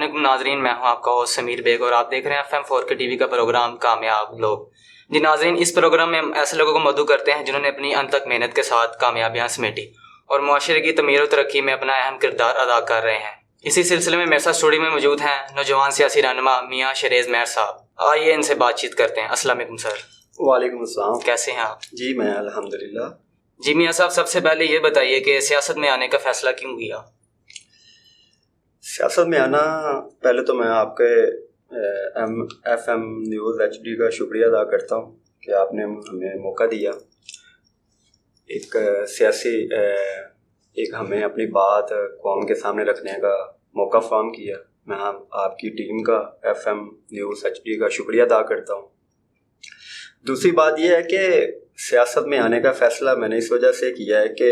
علیکم ناظرین، میں ہوں آپ کا ہوسٹ سمیر بیگ اور آپ دیکھ رہے ہیں FM4 کے ٹی وی کا پروگرام کامیاب لوگ۔ جی ناظرین، اس پروگرام میں ہم ایسے لوگوں کو مدعو کرتے ہیں جنہوں نے اپنی انت تک محنت کے ساتھ کامیابیاں سمیٹی اور معاشرے کی تعمیر و ترقی میں اپنا اہم کردار ادا کر رہے ہیں۔ اسی سلسلے میں میرے ساتھ اسٹوڈیو میں موجود ہیں نوجوان سیاسی رہنما میاں شریز مہر صاحب۔ آئیے ان سے بات چیت کرتے ہیں۔ السلام علیکم سر۔ وعلیکم السلام۔ کیسے ہیں آپ؟ جی میں الحمدللہ۔ جی میاں صاحب، سب سے پہلے یہ بتائیے کہ سیاست میں آنے کا فیصلہ کیوں کیا؟ سیاست میں آنا، پہلے تو میں آپ کے FM نیوز HD کا شکریہ ادا کرتا ہوں کہ آپ نے ہمیں موقع دیا، ایک سیاسی ایک ہمیں اپنی بات قوم کے سامنے رکھنے کا موقع فراہم کیا۔ میں آپ کی ٹیم کا FM نیوز HD کا شکریہ ادا کرتا ہوں۔ دوسری بات یہ ہے کہ سیاست میں آنے کا فیصلہ میں نے اس وجہ سے کیا ہے کہ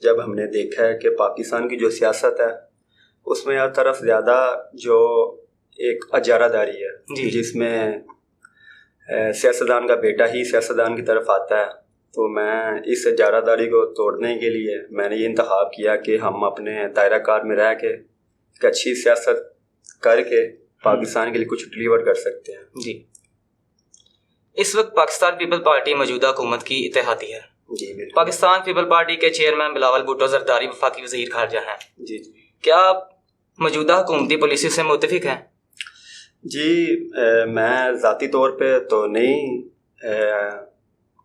جب ہم نے دیکھا ہے کہ پاکستان کی جو سیاست ہے اس میں ہر طرف زیادہ جو ایک اجارہ داری ہے، جس میں سیاستدان کا بیٹا ہی سیاستدان کی طرف آتا ہے، تو میں اس اجارہ داری کو توڑنے کے لیے میں نے یہ انتخاب کیا کہ ہم اپنے دائرہ کار میں رہ کے ایک اچھی سیاست کر کے پاکستان کے لیے کچھ ڈلیور کر سکتے ہیں۔ جی، اس وقت پاکستان پیپل پارٹی موجودہ حکومت کی اتحادی ہے۔ جی بالکل۔ پاکستان پیپل پارٹی کے چیئرمین بلاول بھٹو زرداری وفاقی وزیر خارجہ ہیں۔ جی، کیا آپ موجودہ حکومتی پالیسی سے متفق ہیں؟ جی میں ذاتی طور پہ تو نہیں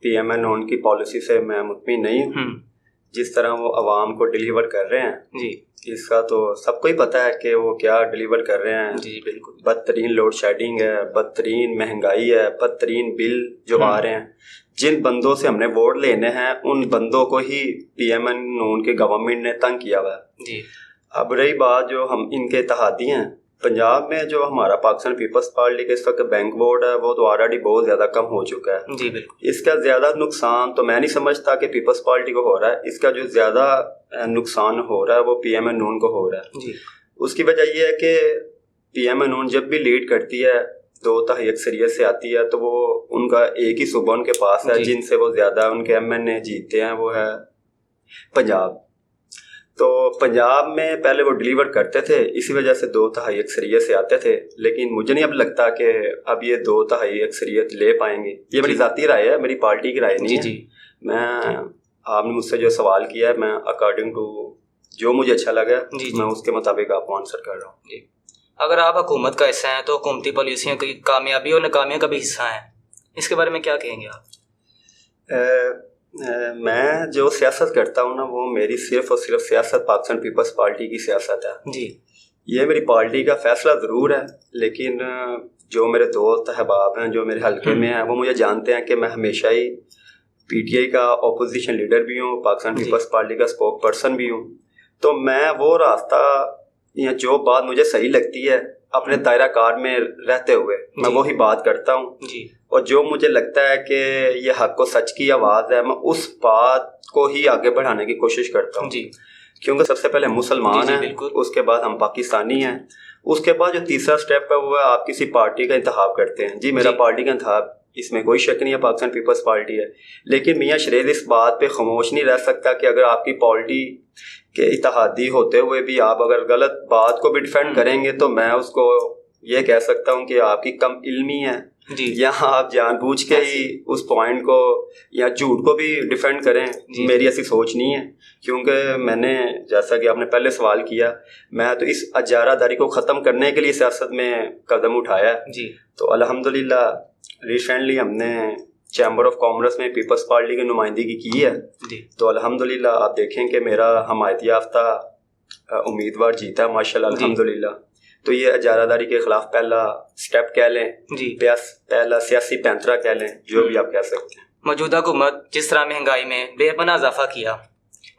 PMN ان کی پالیسی سے میں مطمئن نہیں ہوں۔ جس طرح وہ عوام کو ڈیلیور کر رہے ہیں، جی اس کا تو سب کو ہی پتہ ہے کہ وہ کیا ڈیلیور کر رہے ہیں۔ جی بالکل۔ بدترین لوڈ شیڈنگ ہے، بدترین مہنگائی ہے، بدترین بل جو آ رہے ہیں۔ جن بندوں سے ہم نے ووٹ لینے ہیں ان بندوں کو ہی PMN ان کے گورنمنٹ نے تنگ کیا ہوا ہے۔ جی، اب رہی بات جو ہم ان کے اتحادی ہیں، پنجاب میں جو ہمارا پاکستان پیپلز پارٹی کا اس وقت بینک بورڈ ہے وہ تو آلریڈی بہت زیادہ کم ہو چکا ہے۔ جی بالکل۔ اس کا زیادہ نقصان تو میں نہیں سمجھتا کہ پیپلز پارٹی کو ہو رہا ہے، اس کا جو زیادہ نقصان ہو رہا ہے وہ PMN نون کو ہو رہا ہے۔ جی، اس کی وجہ یہ ہے کہ PMN نون جب بھی لیڈ کرتی ہے 2/3 اکثریت سے آتی ہے تو وہ ان کا ایک ہی صوبہ ان کے پاس ہے جن سے وہ زیادہ ان کے MNA جیتتے ہیں، وہ ہے پنجاب۔ تو پنجاب میں پہلے وہ ڈیلیور کرتے تھے، اسی وجہ سے 2/3 اکثریت سے آتے تھے، لیکن مجھے نہیں اب لگتا کہ اب یہ 2/3 اکثریت لے پائیں گے۔ یہ میری ذاتی رائے ہے، میری پارٹی کی رائے نہیں ہے۔ جی، میں آپ نے مجھ سے جو سوال کیا ہے میں اکارڈنگ ٹو جو مجھے اچھا لگا میں اس کے مطابق آپ کو آنسر کر رہا ہوں۔ جی، اگر آپ حکومت کا حصہ ہیں تو حکومتی پالیسیوں کی کامیابی اور ناکامیوں کا بھی حصہ ہیں، اس کے بارے میں کیا کہیں گے آپ؟ میں جو سیاست کرتا ہوں نا وہ میری صرف اور صرف سیاست پاکستان پیپلز پارٹی کی سیاست ہے۔ جی، یہ میری پارٹی کا فیصلہ ضرور ہے، لیکن جو میرے دوست احباب ہیں جو میرے حلقے میں ہیں وہ مجھے جانتے ہیں کہ میں ہمیشہ ہی PTI کا اپوزیشن لیڈر بھی ہوں، پاکستان پیپلز پارٹی کا اسپوک پرسن بھی ہوں۔ تو میں وہ راستہ یا جو بات مجھے صحیح لگتی ہے اپنے دائرہ کار میں رہتے ہوئے میں وہی بات کرتا ہوں، جی، اور جو مجھے لگتا ہے کہ یہ حق و سچ کی آواز ہے میں اس بات کو ہی آگے بڑھانے کی کوشش کرتا ہوں۔ جی، کیونکہ سب سے پہلے مسلمان ہیں، اس کے بعد ہم پاکستانی ہیں، اس کے بعد جو تیسرا سٹیپ ہے وہ ہے آپ کسی پارٹی کا انتخاب کرتے ہیں۔ جی میرا پارٹی کا انتخاب اس میں کوئی شک نہیں ہے، پاکستان پیپلز پارٹی ہے، لیکن میاں شریز اس بات پہ خاموش نہیں رہ سکتا کہ اگر آپ کی پارٹی کے اتحادی ہوتے ہوئے بھی آپ اگر غلط بات کو بھی ڈیفینڈ کریں گے تو میں اس کو یہ کہہ سکتا ہوں کہ آپ کی کم علمی ہے، یا آپ جان بوجھ کے ہی اس پوائنٹ کو یا جھوٹ کو بھی ڈیفینڈ کریں۔ میری ایسی سوچ نہیں ہے، کیونکہ میں نے جیسا کہ آپ نے پہلے سوال کیا، میں تو اس اجارہ داری کو ختم کرنے کے لیے سیاست میں قدم اٹھایا ہے۔ تو الحمدللہ ریسنٹلی ہم نے چیمبر آف کامرس میں پیپلز پارٹی کی نمائندگی کی ہے، تو الحمدللہ آپ دیکھیں کہ میرا حمایت یافتہ امیدوار جیتا ہے ماشاءاللہ الحمدللہ۔ تو یہ اجارہ داری کے خلاف پہلا سٹیپ کہہ لیں، پہلا سیاسی پینترا کہہ لیں، جو بھی آپ کہہ سکتے ہیں۔ موجودہ حکومت جس طرح مہنگائی میں بے پناہ اضافہ کیا،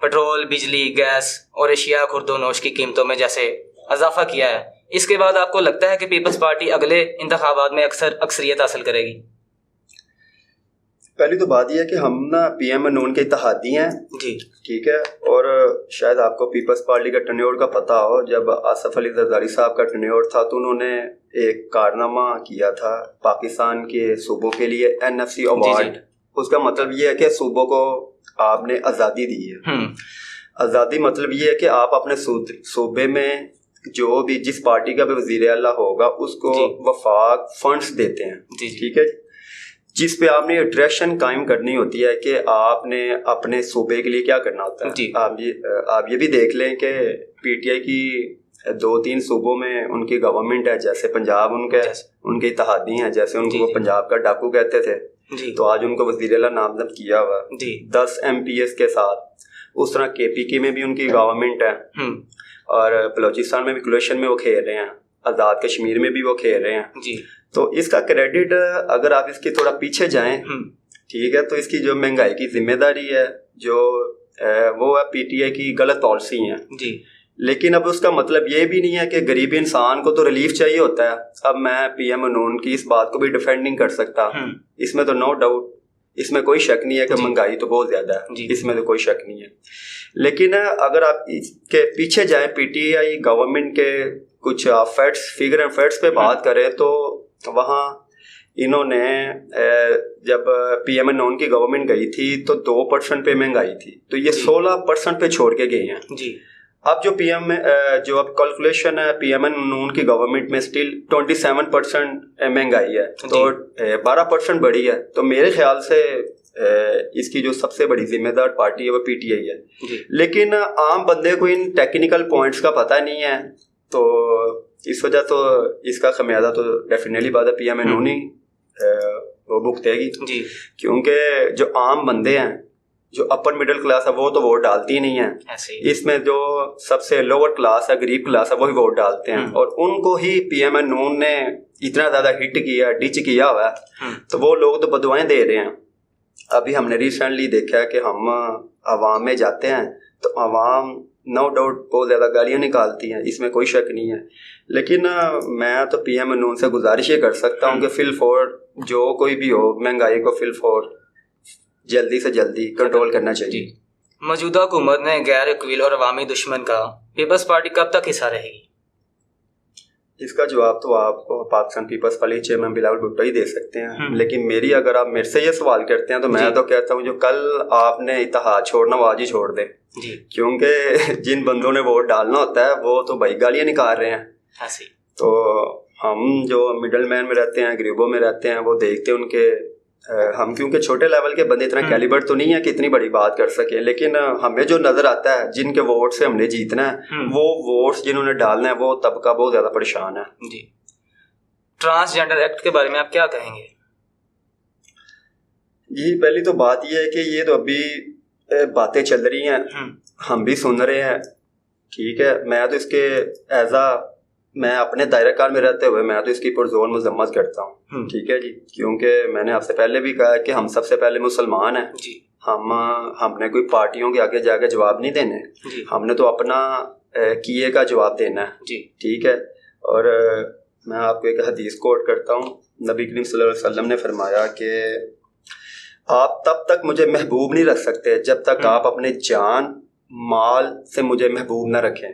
پٹرول، بجلی، گیس اور اشیاء خرد و نوش کی قیمتوں میں جیسے اضافہ کیا ہے، اس کے بعد آپ کو لگتا ہے کہ پیپلز پارٹی اگلے انتخابات میں اکثریت حاصل کرے گی؟ پہلی تو بات یہ ہے کہ ہم نا PMN نون کے اتحادی ہیں، جی ٹھیک ہے، اور شاید آپ کو پیپلز پارٹی کا ٹرنیور کا پتہ ہو، جب آصف علی زرداری صاحب کا ٹرنیور تھا تو انہوں نے ایک کارنامہ کیا تھا پاکستان کے صوبوں کے لیے NFC ایوارڈ۔ اس کا مطلب یہ ہے کہ صوبوں کو آپ نے آزادی دی ہے۔ آزادی مطلب یہ ہے کہ آپ اپنے صوبے میں جو بھی جس پارٹی کا بھی وزیر اعلیٰ ہوگا اس کو وفاق فنڈز دیتے ہیں، ٹھیک ہے، جس پہ آپ نے ڈائریکشن قائم کرنی ہوتی ہے کہ آپ نے اپنے صوبے کے لیے کیا کرنا ہوتا ہے. آپ یہ بھی دیکھ لیں کہ پی ٹی آئی کی 2-3 صوبوں میں ان کی گورنمنٹ ہے، جیسے پنجاب ان کے اتحادی ہیں، جیسے ان کو وہ پنجاب کا ڈاکو کہتے تھے، تو آج ان کو وزیر اعلیٰ نامزد کیا ہوا 10 MPs کے ساتھ. اس طرح KPK میں بھی ان کی گورنمنٹ ہے، اور بلوچستان میں بھی کولیشن میں وہ کھیل رہے ہیں، آزاد کشمیر میں بھی وہ کھیل رہے ہیں. تو اس کا کریڈٹ اگر آپ اس کی تھوڑا پیچھے جائیں، ٹھیک ہے، تو اس کی جو مہنگائی کی ذمہ داری ہے جو وہ ہے پی ٹی آئی کی غلط پالیسی ہیں. لیکن اب اس کا مطلب یہ بھی نہیں ہے کہ غریب انسان کو تو ریلیف چاہیے ہوتا ہے. اب میں پی ایم انون کی اس بات کو بھی ڈیفینڈ نہیں کر سکتا، اس میں تو نو ڈاؤٹ، اس میں کوئی شک نہیں ہے کہ مہنگائی تو بہت زیادہ ہے، اس میں تو کوئی شک نہیں ہے. لیکن اگر آپ اس کے پیچھے جائیں، پی ٹی آئی گورنمنٹ کے کچھ فیکٹس، فگر اینڈ فیکٹس پہ بات کریں، تو وہاں انہوں نے جب پی ایم انون کی گورنمنٹ گئی تھی تو 2% پہ مہنگائی تھی، تو یہ 16% پہ چھوڑ کے گئے ہیں. اب جو پی ایم جو اب کیلکولیشن ہے پی ایم انون کی گورنمنٹ میں اسٹل 27% مہنگائی ہے، تو 12% بڑھی ہے. تو میرے خیال سے اس کی جو سب سے بڑی ذمہ دار پارٹی ہے وہ پی ٹی آئی ہے. لیکن عام بندے کو ان ٹیکنیکل پوائنٹس کا پتہ نہیں ہے، تو اس وجہ تو اس کا خمیازہ تو ڈیفینیٹلی بات ہے پی ایم انون ہی وہ بھگتے گی. کیونکہ جو عام بندے ہیں، جو اپر مڈل کلاس ہے، وہ تو ووٹ ڈالتی ہی نہیں ہے. اس میں جو سب سے لوور کلاس ہے، غریب کلاس ہے، وہی ووٹ ڈالتے ہیں، اور ان کو ہی پی ایم انون نے اتنا زیادہ ہٹ کیا، ڈچ کیا ہوا ہے، تو وہ لوگ تو بدوائیں دے رہے ہیں. ابھی ہم نے ریسنٹلی دیکھا ہے کہ ہم عوام میں جاتے ہیں تو عوام نو ڈاؤٹ بہت زیادہ گالیاں نکالتی ہیں، اس میں کوئی شک نہیں ہے. لیکن میں تو پی ایم انون سے گزارش یہ کر سکتا ہوں کہ فی الفور جو کوئی بھی ہو، مہنگائی کو فی الفور جلدی سے جلدی کنٹرول کرنا چاہیے. موجودہ حکومت نے غیر قبیل اور عوامی دشمن کا پیپلز پارٹی کب تک حصہ رہے گی؟ اس کا جواب تو آپ کو Pakistan Peoples Party chairman Bilawal Bhutto ہی دے سکتے ہیں. لیکن میری اگر آپ میرے سے یہ سوال کرتے ہیں تو میں تو کہتا ہوں جو کل آپ نے اتحاد چھوڑنا وہ آج ہی چھوڑ دیں، کیونکہ جن بندوں نے ووٹ ڈالنا ہوتا ہے وہ تو بھائی گالیاں نکال رہے ہیں. تو ہم جو مڈل مین میں رہتے ہیں، غریبوں میں رہتے ہیں، وہ دیکھتے ہیں ان کے، ہم کیونکہ چھوٹے لیول کے بندے اتنا کیلیبر تو نہیں ہے کہ اتنی بڑی بات کر سکیں، لیکن ہمیں جو نظر آتا ہے جن کے ووٹ سے ہم نے جیتنا ہے، وہ ووٹس جنہوں نے ڈالنا ہے وہ طبقہ بہت زیادہ پریشان ہے. ٹرانسجینڈر ایکٹ کے بارے میں آپ کیا کہیں گے؟ جی پہلی تو بات یہ ہے کہ یہ تو ابھی باتیں چل رہی ہیں، ہم بھی سن رہے ہیں، ٹھیک ہے. میں تو اس کے میں اپنے دائرہ کار میں رہتے ہوئے میں تو اس کی پرزور مذمت کرتا ہوں، ٹھیک ہے جی. کیونکہ میں نے آپ سے پہلے بھی کہا ہے کہ ہم سب سے پہلے مسلمان ہیں. ہم نے کوئی پارٹیوں کے آگے جا کے جواب نہیں دینے، ہم نے تو اپنا کیے کا جواب دینا ہے، ٹھیک ہے. اور میں آپ کو ایک حدیث کوٹ کرتا ہوں. نبی کریم صلی اللہ علیہ وسلم نے فرمایا کہ آپ تب تک مجھے محبوب نہیں رکھ سکتے جب تک آپ اپنے جان مال سے مجھے محبوب نہ رکھیں.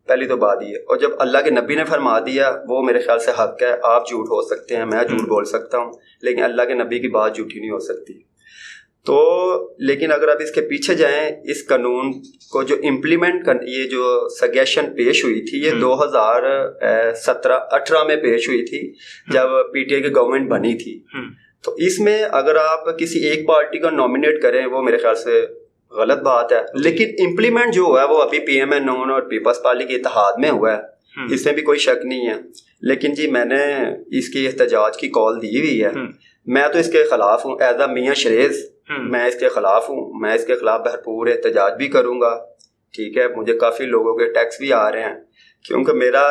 پہلی تو بات یہ. اور جب اللہ کے نبی نے فرما دیا وہ میرے خیال سے حق ہے. آپ جھوٹ ہو سکتے ہیں، میں جھوٹ بول سکتا ہوں، لیکن اللہ کے نبی کی بات جھوٹی نہیں ہو سکتی. تو لیکن اگر آپ اس کے پیچھے جائیں، اس قانون کو جو امپلیمنٹ یہ جو سجیشن پیش ہوئی تھی یہ 2017-18 میں پیش ہوئی تھی جب پی ٹی آئی کی گورنمنٹ بنی تھی. تو اس میں اگر آپ کسی ایک پارٹی کو نامینیٹ کریں وہ میرے خیال سے غلط بات ہے. لیکن امپلیمنٹ جو ہوا ہے وہ ابھی پی ایم انون اور پیپلز پارٹی کے اتحاد میں ہوا ہے، اس میں بھی کوئی شک نہیں ہے. لیکن جی میں نے اس کی احتجاج کی کال دی ہوئی ہے. میں تو اس کے خلاف ہوں، ایز اے میاں شریز میں اس کے خلاف ہوں. میں اس کے خلاف بھرپور احتجاج بھی کروں گا، ٹھیک ہے. مجھے کافی لوگوں کے ٹیکس بھی آ رہے ہیں، کیونکہ میرا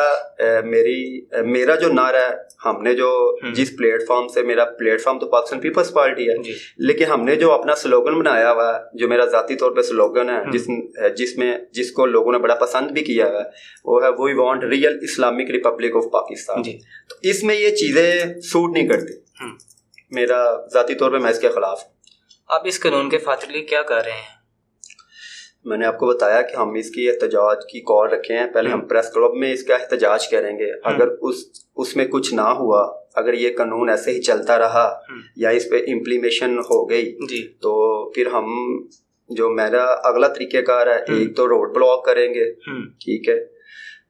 جو نعرہ ہے، ہم نے جو جس پلیٹ فارم سے، میرا پلیٹ فارم تو پاکستان پیپلز پارٹی ہے، لیکن ہم نے جو اپنا سلوگن بنایا ہوا ہے، جو میرا ذاتی طور پہ سلوگن ہے، جس کو لوگوں نے بڑا پسند بھی کیا ہے، وہ ہے we want real Islamic republic of Pakistan. تو اس میں یہ چیزیں سوٹ نہیں کرتی. میرا ذاتی طور پہ میں اس کے خلاف ہوں. آپ اس قانون کے فاتح کے لیے کیا کر رہے ہیں؟ میں نے آپ کو بتایا کہ ہم اس کی احتجاج کی کال رکھے ہیں. پہلے ہم پریس کلب میں اس کا احتجاج کریں گے. اگر اس میں کچھ نہ ہوا، اگر یہ قانون ایسے ہی چلتا رہا یا اس پہ امپلیمیشن ہو گئی، تو پھر ہم جو میرا اگلا طریقہ کار ہے، ایک تو روڈ بلاک کریں گے، ٹھیک ہے.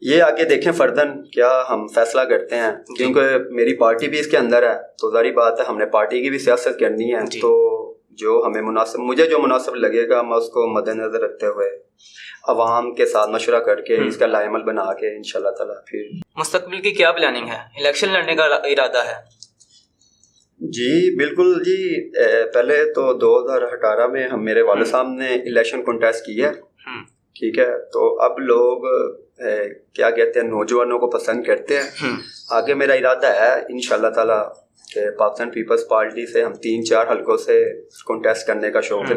یہ آگے دیکھیں فردن کیا ہم فیصلہ کرتے ہیں، کیونکہ میری پارٹی بھی اس کے اندر ہے، تو ظاہری بات ہے ہم نے پارٹی کی بھی سیاست کرنی ہے، تو جو ہمیں مناسب، مجھے جو مناسب لگے گا میں اس کو مد نظر رکھتے ہوئے عوام کے ساتھ مشورہ کر کے اس کا لائے عمل بنا کے انشاءاللہ تعالیٰ پھر مستقبل کی کیا پلاننگ ہے؟ الیکشن لڑنے کا ارادہ ہے؟ جی بالکل جی، پہلے تو 2018 میں ہم میرے والد صاحب نے الیکشن کنٹیسٹ کیا، ٹھیک ہے، تو اب لوگ کیا کہتے ہیں نوجوانوں کو پسند کرتے ہیں۔ آگے میرا ارادہ ہے انشاءاللہ تعالیٰ کہ پاکستان پیپلز پارٹی سے ہم 3-4 حلقوں سے کنٹیسٹ کرنے کا شوق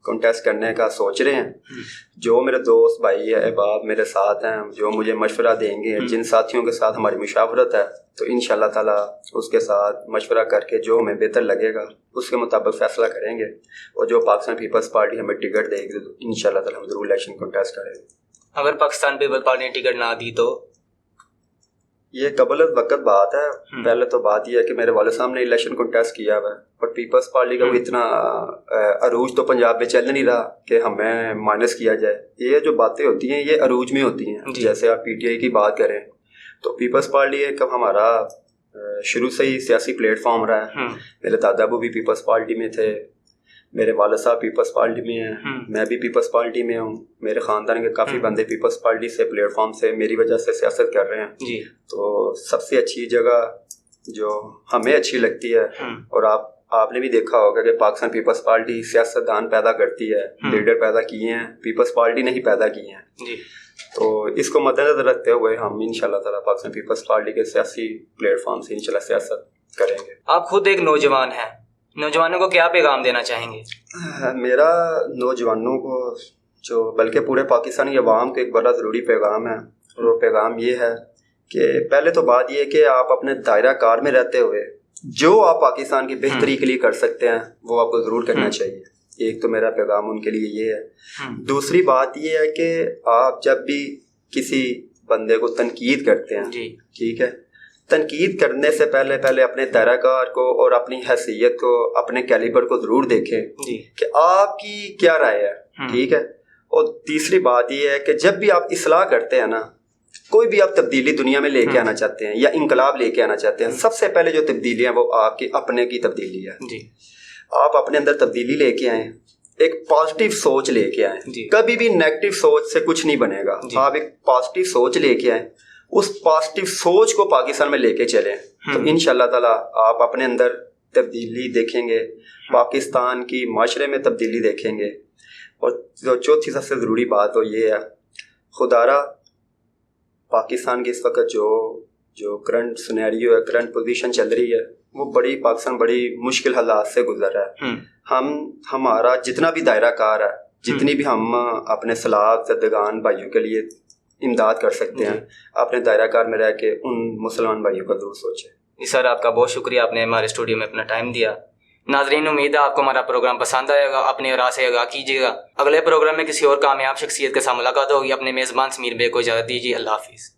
کنٹیسٹ کرنے کا سوچ رہے ہیں۔ جو میرے دوست بھائی احباب میرے ساتھ ہیں، جو مجھے مشورہ دیں گے، جن ساتھیوں کے ساتھ ہماری مشاورت ہے، تو انشاءاللہ تعالیٰ اس کے ساتھ مشورہ کر کے جو ہمیں بہتر لگے گا اس کے مطابق فیصلہ کریں گے، اور جو پاکستان پیپلز پارٹی ہمیں ٹکٹ دے گی تو انشاءاللہ تعالیٰ ہم ضرور الیکشن کنٹیسٹ کریں گے۔ اگر پاکستان پیپلز پارٹی نے ٹکٹ نہ دی تو؟ یہ قبل وقت بات ہے، پہلے تو بات یہ ہے کہ میرے والد صاحب نے الیکشن کنٹیسٹ کیا ہوا ہے، اور پیپلز پارٹی کا اتنا عروج تو پنجاب میں چل نہیں رہا کہ ہمیں مائنس کیا جائے۔ یہ جو باتیں ہوتی ہیں یہ عروج میں ہوتی ہیں، جیسے آپ پی ٹی آئی کی بات کریں تو پیپلز پارٹی ایک ہمارا شروع سے ہی سیاسی پلیٹ فارم رہا ہے۔ میرے دادا ابو بھی پیپلز پارٹی میں تھے، میرے والد صاحب پیپلز پارٹی میں ہیں، میں بھی پیپلز پارٹی میں ہوں، میرے خاندان کے کافی بندے پیپلز پارٹی سے پلیٹ فارم سے میری وجہ سے سیاست کر رہے ہیں۔ تو سب سے اچھی جگہ جو ہمیں اچھی لگتی ہے، اور آپ نے بھی دیکھا ہوگا کہ پاکستان پیپلز پارٹی سیاستدان پیدا کرتی ہے، لیڈر پیدا کیے ہیں، پیپلز پارٹی نے ہی پیدا کیے ہیں۔ تو اس کو مد نظر رکھتے ہوئے ہم انشاءاللہ تعالیٰ پاکستان پیپلز پارٹی کے سیاسی پلیٹ فارم سے انشاءاللہ سیاست کریں گے۔ آپ خود ایک نوجوان ہیں، نوجوانوں کو کیا پیغام دینا چاہیں گے؟ میرا نوجوانوں کو بلکہ پورے پاکستانی عوام کو ایک بڑا ضروری پیغام ہے، اور وہ پیغام یہ ہے کہ پہلے تو بات یہ ہے کہ آپ اپنے دائرہ کار میں رہتے ہوئے جو آپ پاکستان کی بہتری کے لیے کر سکتے ہیں وہ آپ کو ضرور کرنا چاہیے۔ ایک تو میرا پیغام ان کے لیے یہ ہے۔ دوسری بات یہ ہے کہ آپ جب بھی کسی بندے کو تنقید کرتے ہیں، ٹھیک ہے، تنقید کرنے سے پہلے اپنے دائرہ کار کو اور اپنی حیثیت کو، اپنے کیلیبر کو ضرور دیکھیں کہ آپ کی کیا رائے ہے، ٹھیک ہے۔ اور تیسری بات یہ ہے کہ جب بھی آپ اصلاح کرتے ہیں نا، کوئی بھی آپ تبدیلی دنیا میں لے کے آنا چاہتے ہیں یا انقلاب لے کے آنا چاہتے ہیں، سب سے پہلے جو تبدیلی ہے وہ آپ کی اپنے کی تبدیلی ہے۔ آپ اپنے اندر تبدیلی لے کے آئیں، ایک پازیٹیو سوچ لے کے آئیں، کبھی بھی نیگیٹو سوچ سے کچھ نہیں بنے گا۔ آپ ایک پازیٹیو سوچ لے کے آئیں، اس پازیٹیو سوچ کو پاکستان میں لے کے چلیں، تو انشاءاللہ تعالیٰ آپ اپنے اندر تبدیلی دیکھیں گے، پاکستان کی معاشرے میں تبدیلی دیکھیں گے۔ اور جو چوتھی سب سے ضروری بات وہ یہ ہے، خدارہ پاکستان کی اس وقت جو کرنٹ سنیریو ہے، کرنٹ پوزیشن چل رہی ہے، وہ پاکستان بڑی مشکل حالات سے گزر رہا ہے۔ ہمارا جتنا بھی دائرہ کار ہے، جتنی بھی ہم اپنے سلاف زدگان بھائیوں کے لیے امداد کر سکتے ہیں، اپنے دائرہ کار میں رہ کے ان مسلمان بھائیوں کا ضرور سوچیں۔ جی سر، آپ کا بہت شکریہ، آپ نے ہمارے اسٹوڈیو میں اپنا ٹائم دیا۔ ناظرین، امید ہے آپ کو ہمارا پروگرام پسند آئے گا، اپنے راہ سے آگاہ کیجیے گا۔ اگلے پروگرام میں کسی اور کامیاب شخصیت کے ساتھ ملاقات ہوگی۔ اپنے میزبان سمیر بے کو اجازت دیجیے، اللہ حافظ۔